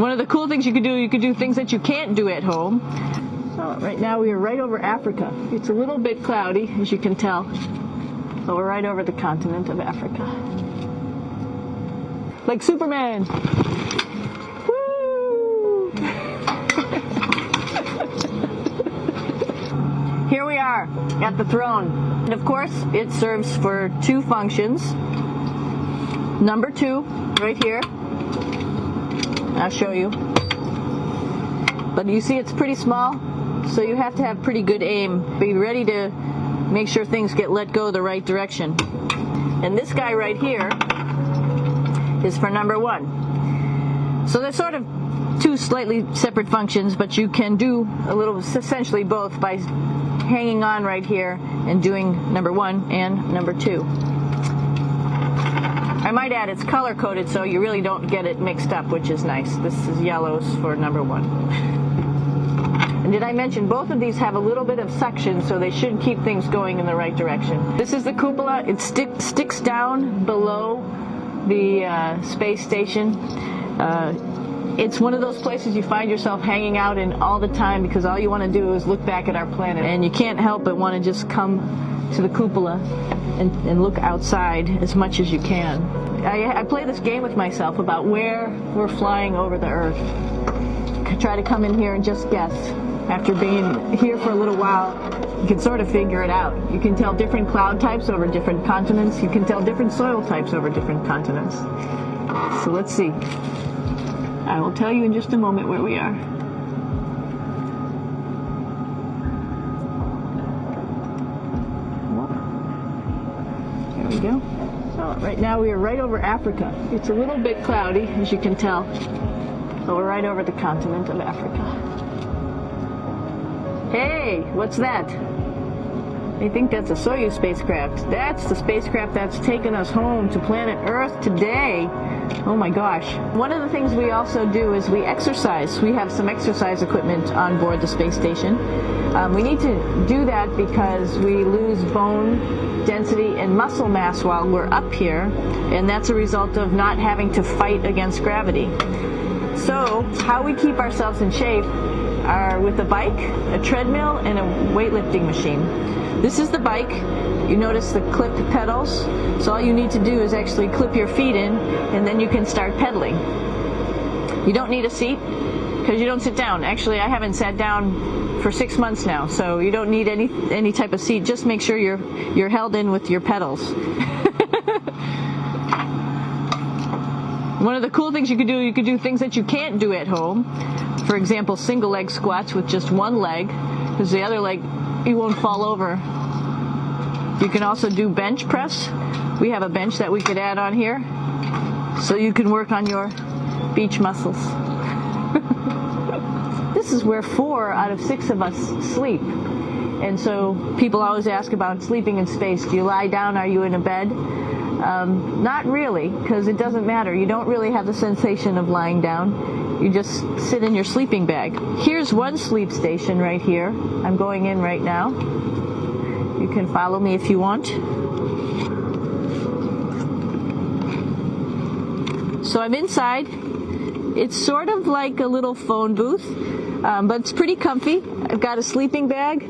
One of the cool things you could do things that you can't do at home. Oh, right now we are right over Africa. It's a little bit cloudy, as you can tell, but we're right over the continent of Africa. Like Superman! Woo! Here we are at the throne. And of course, it serves for two functions. Number 2, right here. I'll show you. But you see it's pretty small, so you have to have pretty good aim. Be ready to make sure things get let go the right direction. And this guy right here is for number 1. So they're sort of two slightly separate functions, but you can do a little, essentially both, by hanging on right here and doing number 1 and number 2. I might add it's color-coded so you really don't get it mixed up, which is nice. This is yellows for number 1. And did I mention both of these have a little bit of suction, so they should keep things going in the right direction. This is the cupola. It sticks down below the space station. It's one of those places you find yourself hanging out in all the time because all you want to do is look back at our planet. And you can't help but want to just come to the cupola and look outside as much as you can. I play this game with myself about where we're flying over the Earth. Try to come in here and just guess. After being here for a little while, you can sort of figure it out. You can tell different cloud types over different continents. You can tell different soil types over different continents. So let's see. I will tell you in just a moment where we are. There we go. Oh, right now we are right over Africa. It's a little bit cloudy, as you can tell, but we're right over the continent of Africa. Hey, what's that? I think that's a Soyuz spacecraft. That's the spacecraft that's taken us home to planet Earth today. Oh my gosh. One of the things we also do is we exercise. We have some exercise equipment on board the space station. We need to do that because we lose bone density and muscle mass while we're up here, and that's a result of not having to fight against gravity. So, how we keep ourselves in shape are with a bike, a treadmill, and a weightlifting machine. This is the bike. You notice the clipped pedals. So all you need to do is actually clip your feet in, and then you can start pedaling. You don't need a seat because you don't sit down. Actually, I haven't sat down for 6 months now, so you don't need any type of seat. Just make sure you're held in with your pedals. One of the cool things you could do things that you can't do at home. For example, single leg squats with just one leg, because the other leg, you won't fall over. You can also do bench press. We have a bench that we could add on here, so you can work on your beach muscles. This is where 4 out of 6 of us sleep. And so people always ask about sleeping in space. Do you lie down? Are you in a bed? Not really, because it doesn't matter. You don't really have the sensation of lying down. You just sit in your sleeping bag. Here's one sleep station right here. I'm going in right now. You can follow me if you want. So I'm inside. It's sort of like a little phone booth, but it's pretty comfy. I've got a sleeping bag.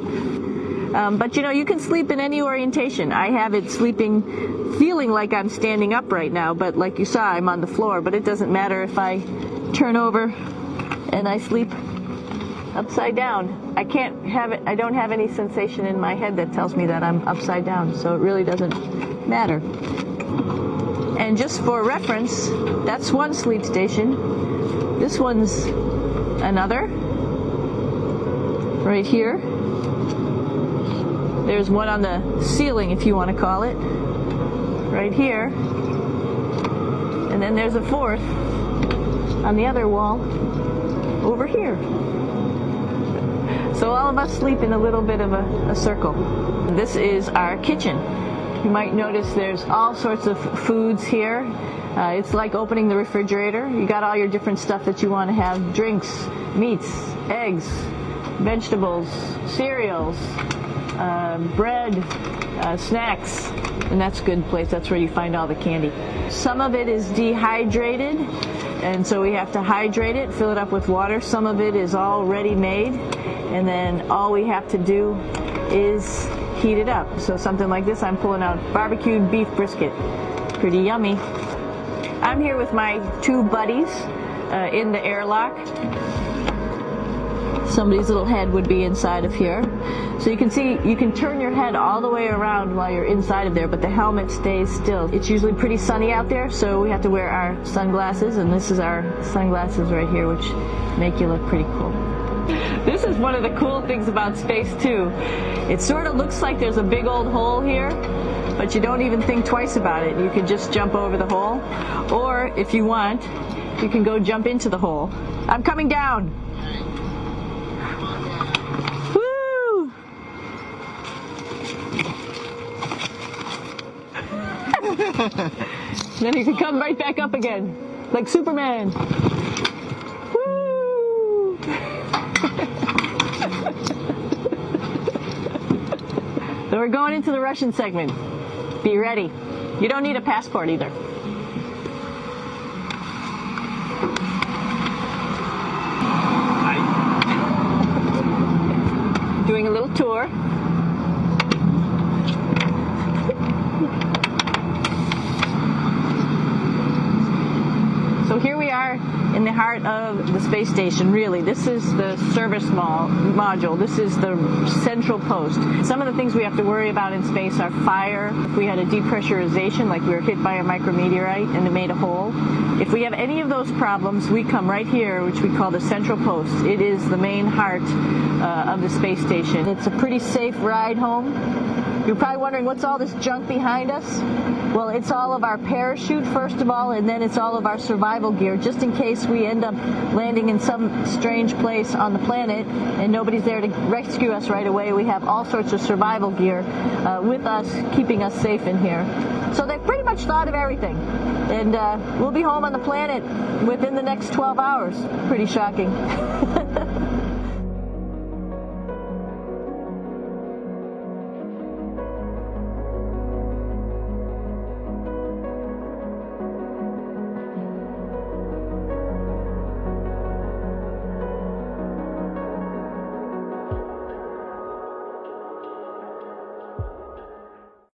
But you know, you can sleep in any orientation. I have it feeling like I'm standing up right now, but like you saw, I'm on the floor. But it doesn't matter if I turn over and I sleep upside down. I don't have any sensation in my head that tells me that I'm upside down, so it really doesn't matter. And just for reference, that's one sleep station. This one's another. Right here. There's one on the ceiling, if you want to call it. Right here. And then there's a fourth on the other wall over here. So all of us sleep in a little bit of a circle. This is our kitchen. You might notice there's all sorts of foods here. It's like opening the refrigerator. You got all your different stuff that you want to have. Drinks, meats, eggs, vegetables, cereals, bread, snacks. And that's a good place. That's where you find all the candy. Some of it is dehydrated. and so we have to hydrate it, fill it up with water. Some of it is already made, and then all we have to do is heat it up. So something like this, I'm pulling out barbecued beef brisket. Pretty yummy. I'm here with my two buddies in the airlock. Somebody's little head would be inside of here. So you can see, you can turn your head all the way around while you're inside of there, but the helmet stays still. It's usually pretty sunny out there, so we have to wear our sunglasses, and this is our sunglasses right here, which make you look pretty cool. This is one of the cool things about space too. It sort of looks like there's a big old hole here, but you don't even think twice about it. You can just jump over the hole, or if you want, you can go jump into the hole. I'm coming down. Woo! Then you can come right back up again, like Superman. Woo! So we're going into the Russian segment. Be ready. You don't need a passport either. Doing a little tour. So here we are in the heart of the space station, really. This is the service module. This is the central post. Some of the things we have to worry about in space are fire. If we had a depressurization, like we were hit by a micrometeorite and it made a hole. If we have any of those problems, we come right here, which we call the central post. It is the main heart of the space station. It's a pretty safe ride home. You're probably wondering, what's all this junk behind us? Well, it's all of our parachute, first of all, and then it's all of our survival gear, just in case we end up landing in some strange place on the planet and nobody's there to rescue us right away. We have all sorts of survival gear with us, keeping us safe in here. So they've pretty much thought of everything. And we'll be home on the planet within the next 12 hours. Pretty shocking.